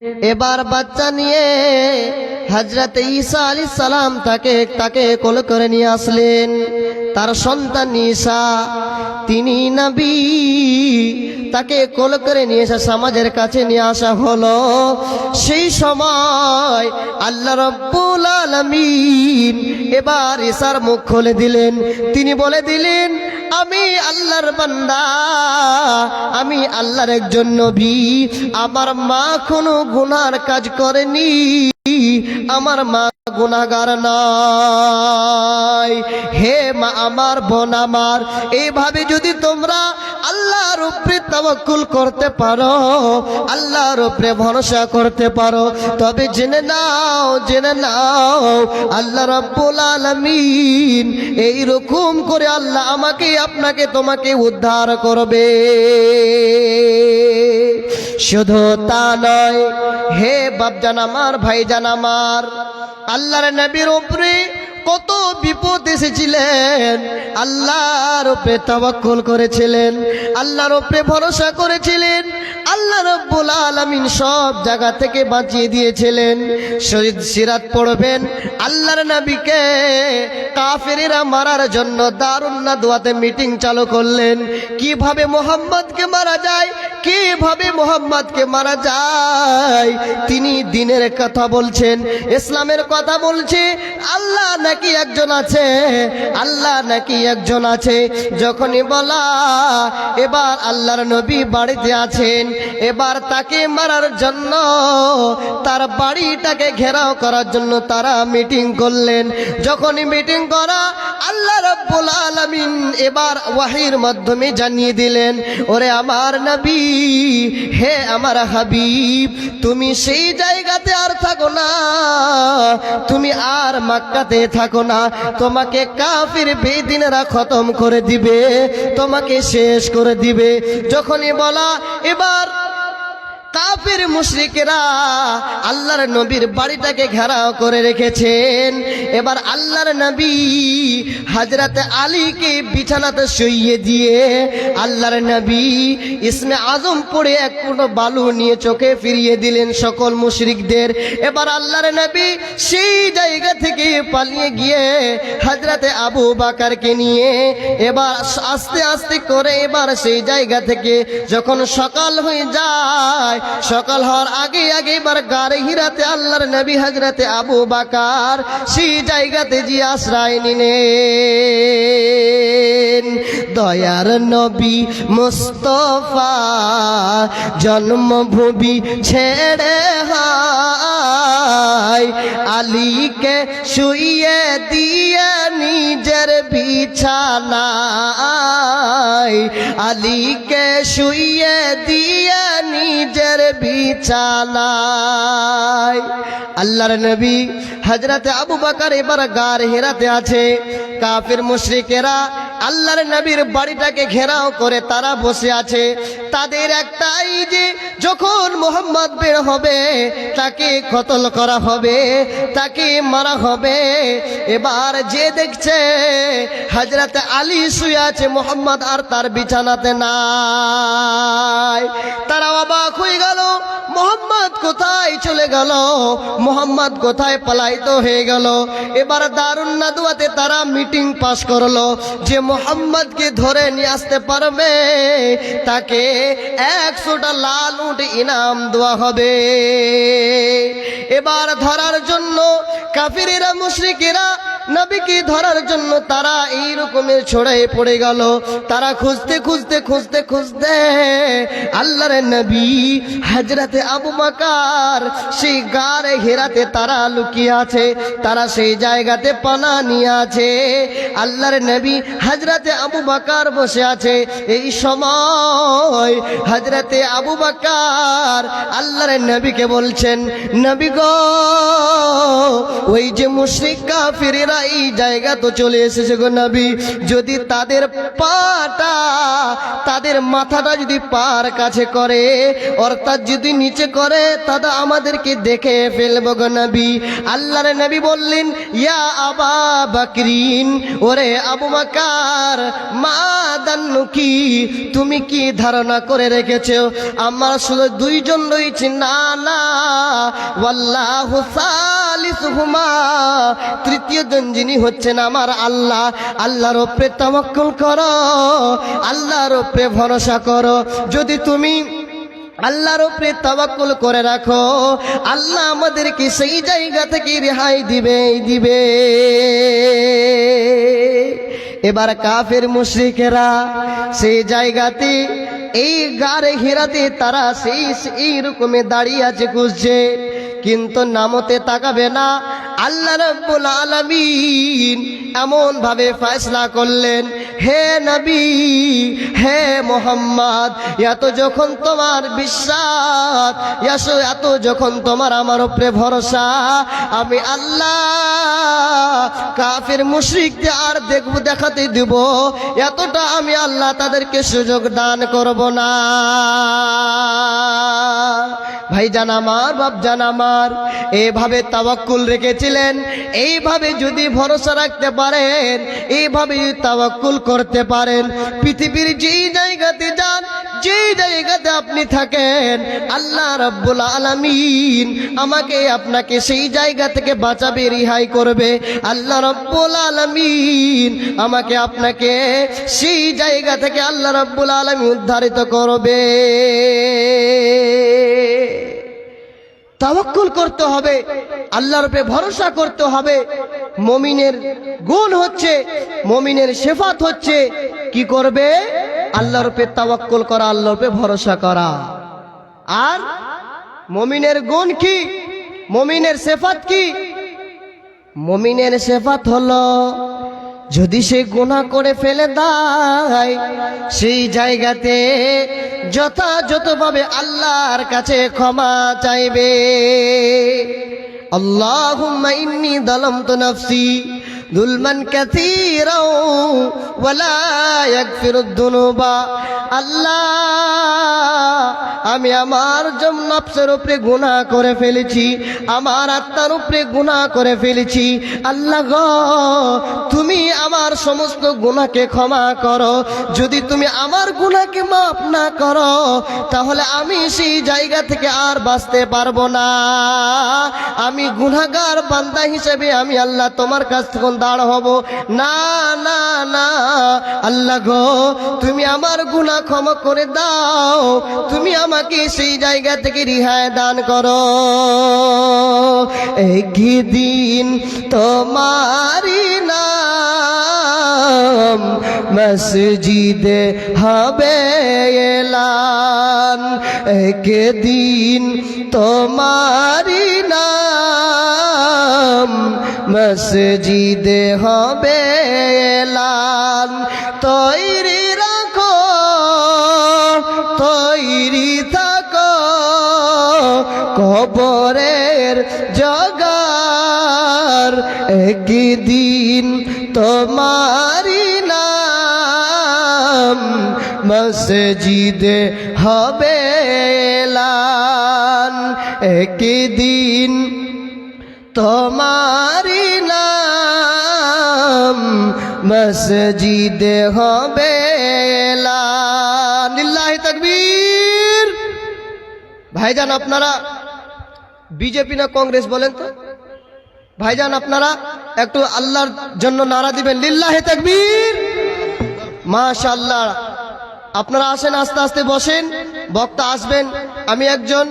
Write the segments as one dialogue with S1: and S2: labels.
S1: এবার বাচ্চা নিয়ে হযরত ঈসা আলাইহিস সালাম তাকে কোলে করে নিয়ে আসলেন। তার সন্তান ঈসা, তিনি নবী, তাকে কোলে করে নিয়ে এসে সমাজের কাছে নিয়ে আসা হলো। সেই সময় আল্লাহ রাব্বুল আলামিন এবার ঈসার মুখ খুলে দিলেন। তিনি বলে দিলেন, আমি আল্লাহর বান্দা, আমি আল্লাহর একজন নবী। আমার মা কোনো গুনার কাজ করেনি, আমার মা গুনাহগার নয়। হে মা আমার, বোন আমার, এইভাবে যদি তোমরা আল্লাহর উপরে তাওয়াক্কুল করতে পারো, আল্লাহর উপরে ভরসা করতে পারো, তবে জেনে নাও আল্লাহ রাব্বুল আলামিন এইরকম করে আল্লাহ আমাকে, আপনাকে, তোমাকে উদ্ধার করবে। শুধু তা নয়, হে বাপজান আমার, ভাইজান আমার, আল্লাহর নবীর উপরে কত বিপদ এসেছিলেন, আল্লাহর উপরে তাওয়াক্কুল করেছিলেন, আল্লাহর উপরে ভরসা করেছিলেন, আল্লাহ রাব্বুল আলামিন সব জায়গা থেকে বাঁচিয়ে দিয়েছিলেন। শহীদ সিরাত পড়বেন, আল্লাহর নবীকে কাফেরেরা মারার জন্য দারুন নাদওয়াতে মিটিং চালু করলেন। কিভাবে মুহাম্মদকে মারা যায়, কিভাবে মুহাম্মদকে মারা যায়, তিনি দ্বীনের কথা বলছেন, ইসলামের কথা বলছে। আল্লাহ নাকি একজন আছে, আল্লাহ নাকি একজন আছে। যখনই বলা, এবার আল্লাহর নবী বাড়িতে আছেন, এবার তাকে মারার জন্য, তার বাড়িটাকে ঘেরাও করার জন্য তারা মিটিং করলেন। যখনই মিটিং করা, আল্লাহ রাব্বুল আলামিন এবার ওয়াহির মাধ্যমে জানিয়ে দিলেন, ওরে আমার নবী, হে আমার হাবিব, তুমি সেই জায়গাতে আর থাকো না, তুমি আর মক্কাতে থাকো না, তোমাকে কাফির বেদিনেরা খতম করে দিবে, তোমাকে শেষ করে দিবে। যখনই বলা, এবার কাফির মুশরিকেরা আল্লাহর নবীর বাড়িটাকে ঘেরাও করে রেখেছেন। এবার আল্লাহর নবী হযরত আলীকে বিছানাতে শুইয়ে দিয়ে আল্লাহর নবী ইসমে আজম পড়ে এক মুঠো বালু নিয়ে চোখে ফিরিয়ে দিলেন সকল মুশরিকদের। এবার আল্লাহর নবী সেই জায়গা থেকে পালিয়ে গিয়ে হযরত আবু বকরকে নিয়ে এবার আস্তে আস্তে করে এবার সেই জায়গা থেকে যখন সকাল হয়ে যায়, সকাল হওয়ার আগে এবার গারে হিরাতে আল্লাহর নবী হযরতে আবু বকর সেই জায়গাতে যে আশ্রয় নিলেন। দয়ার নবী মুস্তাফা জন্মভূমি ছেড়ে হায় আলীকে শুইয়ে দিয়ে নিজের বিছানায়, আলীকে শুইয়ে দিয়ে নিজের বিছানায়। আল্লাহর নবী হযরতে আবু বকর এবার গার হেরাতে আছে। কাফির মুশরিকেরা আল্লাহর নবীর বাড়িটাকে ঘেরাও করে তারা বসে আছে। তাদের একটাই যে যখন মুহাম্মদ বের হবে তাকে কতল করা হবে, তাকে মারা হবে। এবার যে দেখছে হযরতে আলী শুয়ে আছে, মুহাম্মদ আর তার বিছানাতে নাই, তারা অবাক হয়ে গেল, মুহাম্মদ কোথায় চলে গেল, মুহাম্মদ কোথায় পলায়িত হয়ে গেল। এবার দারুন নাদওয়াতে তারা মিটিং পাস করলো যে মুহাম্মদকে ধরে নিয়ে আসতে পারবে তাকে 100টা লাল উট ইনাম দেওয়া হবে। এবার ধরার জন্য কাফিরেরা মুশরিকেরা নবীকে ধরার জন্য তারা এই রকমের ছড়াই পড়ে গেল। তারা খুঁজতে খুঁজতে খুঁজতে খুঁজতে আল্লাহর নবী হযরতে আবু বকর সেই গারে হেরাতে তারা লুকিয়ে আছে, তারা সেই জায়গাতে পানা নিয়ে আছে। আল্লাহর নবী হযরতে আবু বকর বসে আছে। এই সময় হযরতে আবু বকর আল্লাহর নবীকে বলছেন, নবী গো, ওই যে মুশরিক কাফিরেরা এই জায়গা তো চলে এসেছে গো নবী, যদি তাদের পাটা, তাদের মাথাটা যদি পার কাছে করে, অর্থাৎ যদি নিচে করে, দাদা আমাদেরকে দেখে ফেলবো গো নবী। আল্লাহর নবী বললেন, ইয়া আবা বকরিন, ওরে আবু বকর, মা দান্নুকি, তুমি কি ধারণা করে রেখেছো আমার শুধু দুইজন রয়েছে? না না, ওয়াল্লাহু সালিসুহুমা, তৃতীয় জন যিনি হচ্ছেন আমার আল্লাহ। আল্লাহর উপরে তাওয়াক্কুল করো, আল্লাহর উপরে ভরসা করো। যদি তুমি আল্লাহর উপরে তাওয়াক্কুল করে রাখো, আল্লাহ আমাদেরকে সেই জায়গা থেকে রেহাই দিবে। এবার কাফের মুশরিকেরা সেই জায়গাতে, এই গারে হিরাতে তারা সেই রকমে দাঁড়িয়ে আছে, খুঁজছে, কিন্তু নামতে তাকাবে না। আল্লাহ রাব্বুল আলামিন এমন ভাবে ফয়সালা করলেন, হে নবী, হে মুহাম্মদ, এত যখন তোমার বিশ্বাস, এত যখন তোমার আমার উপরে ভরসা, আমি আল্লাহ কাফির মুশরিকদের আর দেখাতে দিব, এতটা আমি আল্লাহ তাদেরকে সুযোগ দান করব না। ভাইজান আমার, বাপজান আমার, এইভাবে তাওয়াক্কুল রেখেছিলেন। এইভাবে যদি ভরসা রাখতে পারেন, এইভাবে যদি তাওয়াক্কুল করতে পারেন, পৃথিবীর যেই জায়গাতে যান, যেই জায়গাতে আপনি থাকেন, আল্লাহ রাব্বুল আলামিন আমাকে আপনাকে সেই জায়গা থেকে বাঁচাবে, রেহাই করবে। আল্লাহ রাব্বুল আলামিন আমাকে আপনাকে সেই জায়গা থেকে আল্লাহ রাব্বুল আলামিন উদ্ধারিত করবে। তাওয়াক্কুল করতে হবে, আল্লাহর উপরে ভরসা করতে হবে। মুমিনের গুণ হচ্ছে, মুমিনের সিফাত হচ্ছে, কি করবে? আল্লাহর উপরে তাওয়াক্কুল করা, আল্লাহর উপরে ভরসা করা। আর মুমিনের গুণ কি? মুমিনের সিফাত কি? মুমিনের সিফাত হলো, যদি সে গুনাহ করে ফেলে দেয়, সেই জায়গাতে যথাযথভাবে আল্লাহর কাছে ক্ষমা চাইবে। আল্লাহুম্মা ইন্নী যালামতু নাফসি যুলমান কাসীরাও ওয়া লা ইয়াগফিরুদ যুনুবা। আল্লাহ, আমি আমার নফসের উপরে গুনাহ করে ফেলেছি, আমার আত্মার উপরে গুনাহ করে ফেলেছি। আল্লাহ গো, তুমি আমার সমস্ত গুনাহকে ক্ষমা করো। যদি তুমি আমার গুনাহকে মাফ না করো, তাহলে আমি সেই জায়গা থেকে আর বাঁচতে পারবো না। আমি গুনাহগার বান্দা হিসেবে আমি আল্লাহ তোমার কাছ থেকে দাঁড় হব না। না না, আল্লাহ গো, তুমি আমার গুনাহ ক্ষমা করে দাও, তুমি আমাকে সেই জায়গা থেকে রেহাই দান করো। একদিন তোমারি নাম মসজিদে হবে এলান, একদিন তোমারি নাম মসজিদে হবে এলান। তৈরি রাখো, তৈরি থাকো, কবরের জগার, একদিন তোমারি নাম মসজিদে হবে এলান, একদিন তোমারি নাম মসজিদে হবে এলান। লিল্লাহি তাকবীর। ভাইজান, আপনারা বিজেপি না কংগ্রেস বলেন তো? ভাইজান, আপনারা একটু আল্লাহর জন্য নারা দিবেন, লিল্লাহি তাকবীর। মাশাআল্লাহ। আপনারা আসেন, আস্তে আস্তে বসেন, বক্তা আসবেন। আমি একজন,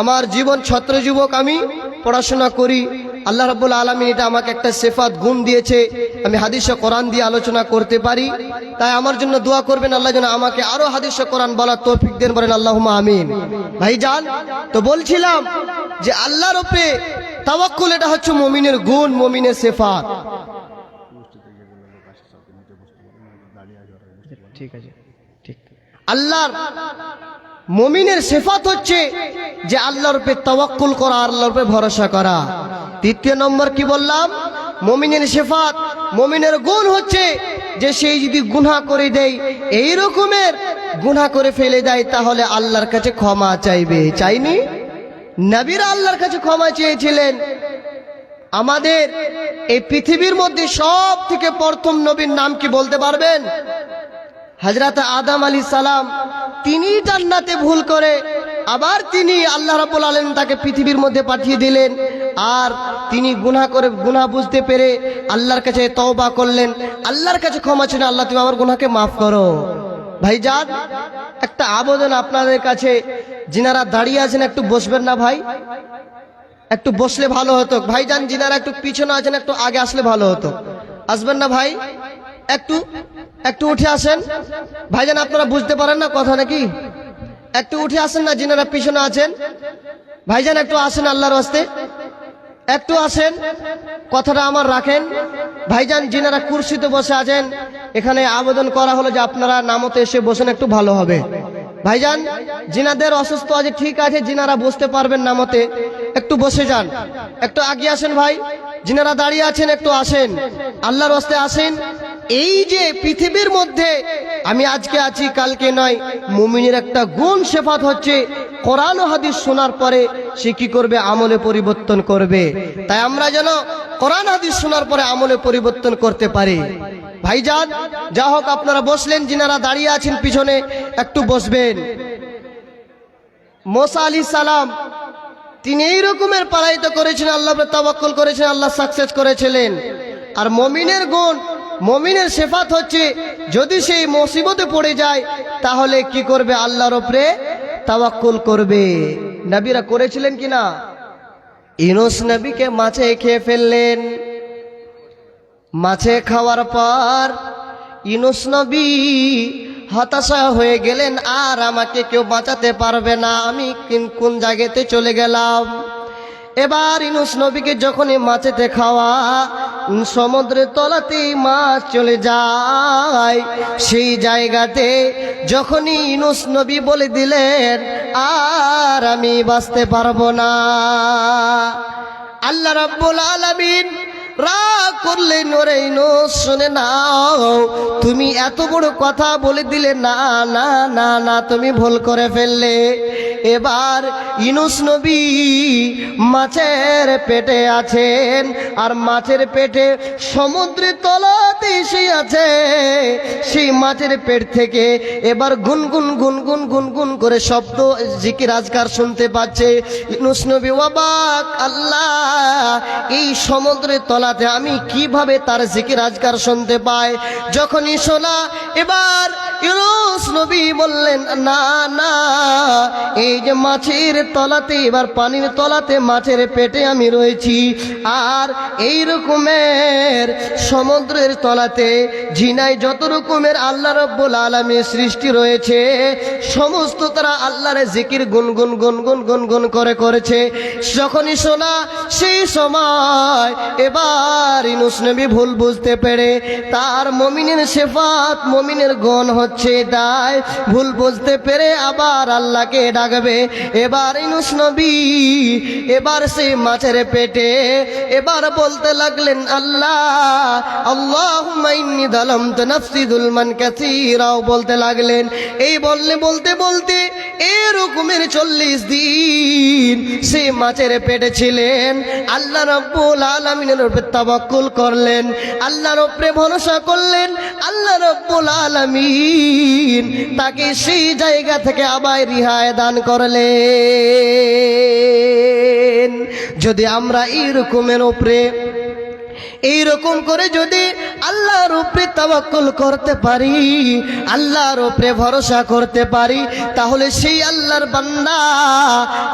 S1: আমার জীবন ছাত্র যুবক, আমি পড়াশোনা করি। আল্লাহ রাব্বুল আলামিন এটা আমাকে একটা সিফাত গুণ দিয়েছে, আমি হাদিস ও কোরআন দিয়ে আলোচনা করতে পারি। তাই আমার জন্য দোয়া করবেন, আল্লাহ যেন আমাকে আরো হাদিস ও কোরআন বলার তৌফিক দেন, বলেন আল্লাহুম্মা আমিন। ভাইজান, তো বলছিলাম যে আল্লাহর উপরে তাওয়াক্কুল, এটা হচ্ছে মুমিনের গুণ, মুমিনের সিফাত। ঠিক আছে, ঠিক। আল্লাহর মুমিনের সিফাত হচ্ছে যে আল্লাহর উপরে তাওয়াক্কুল করা, আল্লাহর উপরে ভরসা করা। তৃতীয় নম্বর কি বললাম? মুমিনের সিফাত, মুমিনের গুণ হচ্ছে যে সেই যদি গুনাহ করে দেয়, এই রকমের গুনাহ করে ফেলে দেয়, তাহলে আল্লাহর কাছে ক্ষমা চাইবে। চাইনি? নবীরা আল্লাহর কাছে ক্ষমা চেয়েছিলেন। আমাদের এই পৃথিবীর মধ্যে সব থেকে প্রথম নবীর নাম কি বলতে পারবেন? হযরত আদম আলাইহিস সালাম। তিনি জান্নাতে ভুল করে আবার তিনি আল্লাহ রাব্বুল আলামিন তাকে পৃথিবীর মধ্যে পাঠিয়ে দিলেন। আর তিনি গুনাহ বুঝতে পেরে আল্লাহর কাছে তওবা করলেন, আল্লাহর কাছে ক্ষমা চেয়ে, আল্লাহ তুমি আমার গুনাহকে মাফ করো। ভাইজান, একটা আবেদন আপনাদের কাছে, যিনারা দাঁড়িয়ে আছেন একটু বসবেন না ভাই? একটু বসলে ভালো হতো। ভাইজান যিনারা একটু পিছনে আছেন একটু আগে আসলে ভালো হতো। আসবেন না ভাই? একটু একটু উঠে আসেন। ভাইজান আপনারা বুঝতে পারেন না কথা নাকি? একটু উঠে আসেন না যিনারা পিছনে আছেন। ভাইজান একটু আসেন, আল্লাহর ওয়াস্তে একটু আসেন, কথাটা আমার রাখেন। ভাইজান যিনারা কুরসিতে বসে আছেন, এখানে আবেদন করা হলো যে আপনারা নামতে এসে বসেন, একটু ভালো হবে। ভাইজান যিনাদের অসুস্থ আছে ঠিক আছে, যিনারা বসতে পারবেন নামতে একটু বসে যান, একটু আগে আসেন। ভাই যিনারা দাঁড়িয়ে আছেন একটু আসেন, আল্লাহর ওয়াস্তে আসেন। এই যে পৃথিবীর মধ্যে আমি আজকে আছি কালকে নয়, মুমিনের একটা গুণ সিফাত হচ্ছে কোরআন ও হাদিস শোনার পরে সে কি করবে? আমলে পরিবর্তন করবে। তাই আমরা যেন কোরআন হাদিস শোনার পরে আমলে পরিবর্তন করতে পারি। ভাইজান যা হোক, আপনারা বসলেন, যিনারা দাঁড়িয়ে আছেন পিছনে একটু বসবেন। মুসা আলাইহিস সালাম তিনি এই রকমের পরাজিত করেছেন, আল্লাহর উপর তাওয়াক্কুল করেছেন, আল্লাহ সাকসেস করেছিলেন। আর মুমিনের গুণ, মুমিনের সিফাত হচ্ছে যদি সেই মুসিবতে পড়ে যায় তাহলে কি করবে? আল্লাহর উপরে তাওয়াক্কুল করবে। নবীরা করেছিলেন কিনা? ইউনূস নবীকে মাছে খেয়ে ফেললেন। মাছে খাওয়ার পর ইউনূস নবী হতাশা হয়ে গেলেন, আর আমাকে কেউ বাঁচাতে পারবে না, আমি কোন জায়গাতে চলে গেলাম। এবার ইউনূস নবীকে যখনই মাছেতে খাওয়া, সমুদ্রের তলাতেই মাছ চলে যায়। সেই জায়গাতে যখনই ইউনূস নবী বলে দিলেন আর আমি বাঁচতে পারবো না, আল্লাহ রাব্বুল আলামিন রাগ করলেন, ওরে ইউনূস শুনে নাও, তুমি এত বড় কথা বলে দিলে, না না না না, তুমি ভুল করে ফেললে। এবার ইউনূস নবী মাছের পেটে আছেন, আর মাছের পেটে সমুদ্রের তলাতে সে আছে। সেই মাছের পেট থেকে এবার গুনগুন গুনগুন গুনগুন করে শব্দ, জিকির আজকার শুনতে পাচ্ছে। ইউনূস নবী অবাক, আল্লাহ এই সমুদ্রের তলাতে আমি কিভাবে তার জিকির আজকার শুনতে পাই? যখনই শোনা, এবার ইউনূস নবী বললেন, না না, এই যে মাছের তলাতে, এবার পানির তলাতে মাছের পেটে আমি রয়েছি, আর এই রকমের সমুদ্রের তলাতে জিনায় যত রকমের আল্লাহ রাব্বুল আলামিনের সৃষ্টি রয়েছে সমস্ত তারা আল্লাহর জিকির গুনগুন গুনগুন গুনগুন করে করেছে। যখনই শোনা, সেই সময় এবার ইউনূস নবী ভুল বুঝতে পেরে, তার মুমিনের সিফাত, মুমিনের গুণ হচ্ছে তাই ভুল বুঝতে পেরে আবার আল্লাহকে ডাকবে। এবার ইউনূস নবী এবার সেই মাছের পেটে এবার বলতে লাগলেন, আল্লাহ আল্লাহুম্মা ইন্নী যালামতু নাফসি যুলমান কাসীরা বলতে লাগলেন। এই বলতে বলতে এরকমের 40 দিন সেই মাছের পেটে ছিলেন। আল্লাহ রাব্বুল আলামিনের উপরে তাওয়াক্কুল করলেন, আল্লাহর উপরে ভরসা করলেন। আল্লাহ রাব্বুল আলামিন তাকে সেই জায়গা থেকে আবার রিহাই দান করলেন। যদি আমরা এইরকমের উপরে এইরকম করে যদি আল্লাহর উপরে তাওয়াক্কুল করতে পারি, আল্লাহর উপরে ভরসা করতে পারি, তাহলে সেই আল্লাহর বান্দা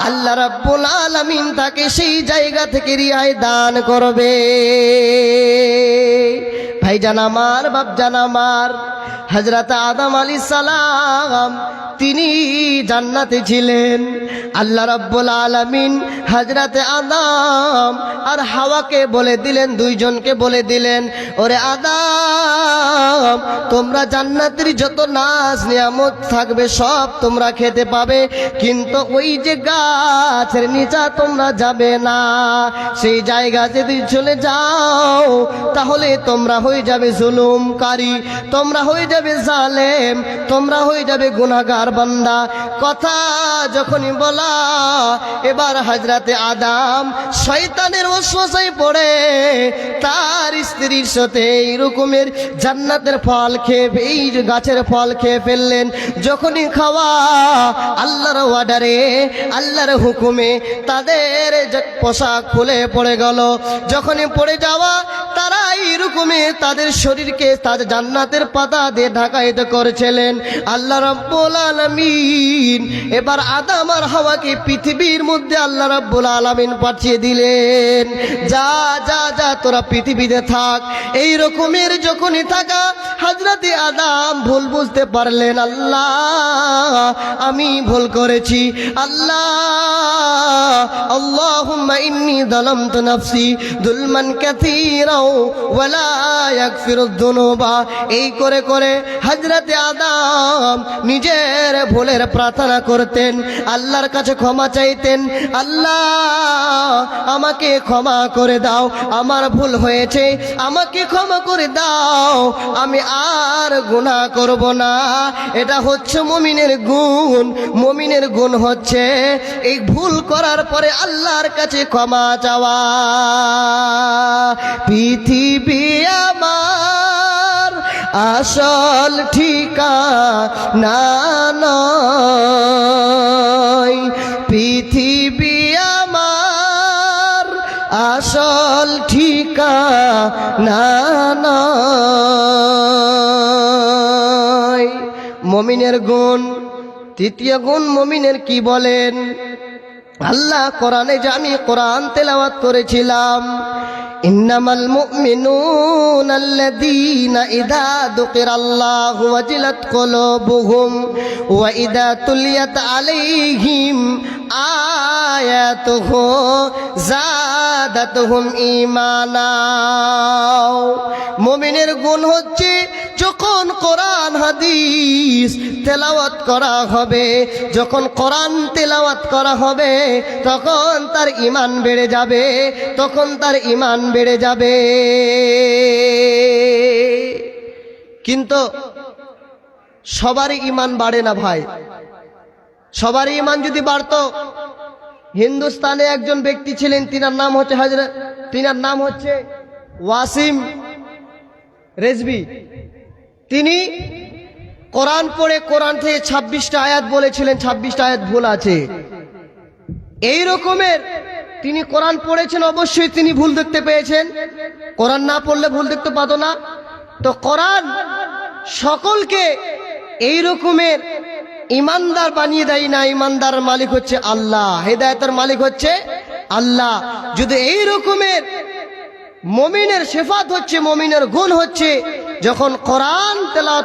S1: আল্লাহ রাব্বুল আলামিন তাকে সেই জায়গা থেকে রিহাই দান করবে। ভাইজান আমার, বাপজান আমার, হযরত আদম আলাইহিস সালাম তিনি জান্নাতে ছিলেন। আল্লাহ রাব্বুল আলামিন হযরত আদম আর হাওয়াকে বলে দিলেন, দুইজনকে বলে দিলেন, ওরে আদম, তোমরা জান্নাতের যত নাজ নিয়ামত থাকবে সব তোমরা খেতে পাবে, কিন্তু ওই যে গাছের নিচে তোমরা যাবে না। সেই জায়গাতে যদি চলে যাও তাহলে তোমরা হয়ে যাবে জুলুমকারী, তোমরা হয়ে যাবে জালেম, তোমরা হয়ে যাবে গুনাহগার। গুনাহগার বান্দা। কথা যখনই বলা, এবার হযরতে আদম শয়তানের ওয়াসওয়াসায় পড়ে তার স্ত্রীর সাথে এই রকমের জান্নাতের ফল খেয়ে, এই গাছের ফল খেয়ে ফেললেন। যখনই খাওয়া, আল্লাহর অর্ডারে, আল্লাহর হুকুমে তাদের পোশাক খুলে পড়ে গেল। যখনই পড়ে যাওয়া, তারা এইরকমই তাদের শরীরকে তাদের জান্নাতের পাতা দিয়ে ঢাকায়িত করেছিলেন। আল্লাহ রাব্বুল আলামিন এবার আদম আর হাওয়াকে পৃথিবীর মধ্যে আল্লাহ রাব্বুল আলামিন পাঠিয়ে দিলেন, যা যা যা তোরা পৃথিবীতে থাক। এই রকমের যখনই থাকা, হযরতে আদম ভুল বুঝতে পারলেন, আল্লাহ আমি ভুল করেছি। আল্লাহ আল্লাহুম্মা ইন্নী যালামতু নাফসি যুলমান কাসীরা ওয়া লা ইয়াগফিরুয যুনুবা। এই করে করে হযরতে আদম নিজের ভুলের প্রার্থনা করতেন, আল্লাহর কাছে ক্ষমা চাইতেন, আল্লাহ আমাকে ক্ষমা করে দাও, আমার ভুল হয়েছে, আমাকে ক্ষমা করে দাও, আমি আর গুনাহ করব না। এটা হচ্ছে মুমিনের গুণ। মুমিনের গুণ হচ্ছে এই ভুল করার পরে আল্লাহর কাছে ক্ষমা চাওয়া। পৃথিবী আমার আসল ঠিকানা নয়, পৃথিবী আমার আসল ঠিকানা নয়। মুমিনের গুণ, তৃতীয় গুণ মুমিনের কি বলেন? আল্লাহ কোরআনে, যে আমি কোরআন তেলাওয়াত করেছিলাম, ইন্নামাল মুমিনুনা আল্লাযীনা ইযা যুকিরাল্লাহু ওয়াজিলাত কুলুবুহুম ওয়া ইযা তুলিয়াত আলাইহিম আয়াতুহু যাদাতুহুম ঈমানা। মুমিনের গুণ হচ্ছে যখন কোরআন হাদিস তেলাওয়াত করা হবে, যখন কোরআন তেলাওয়াত করা হবে, তখন তার ঈমান বেড়ে যাবে, তখন তার ঈমান বেড়ে যাবে। কিন্তু সবারই ঈমান বাড়ে না ভাই। সবারই ঈমান যদি বাড়তো, হিন্দুস্তানে একজন ব্যক্তি ছিলেন, তিনার নাম হচ্ছে ওয়াসিম রেজভি। তিনি কোরআন পড়ে কোরআন থেকে 26টা আয়াত বলেছিলেন, 26টা আয়াত ভুল আছে। এই রকমের তিনি কোরআন পড়েছেন, অবশ্যই তিনি ভুল দেখতে পেয়েছেন। কোরআন না পড়লে ভুল দেখতে পাত না। তো কোরআন সকলকে এই রকমের ইমানদার বানিয়ে দেয় না। ইমানদার মালিক হচ্ছে আল্লাহ, হেদায়েতের মালিক হচ্ছে আল্লাহ। যদি এই রকমের মুমিনের সিফাত হচ্ছে, মুমিনের গুণ হচ্ছে, যখন কোরআন তেলাওয়াত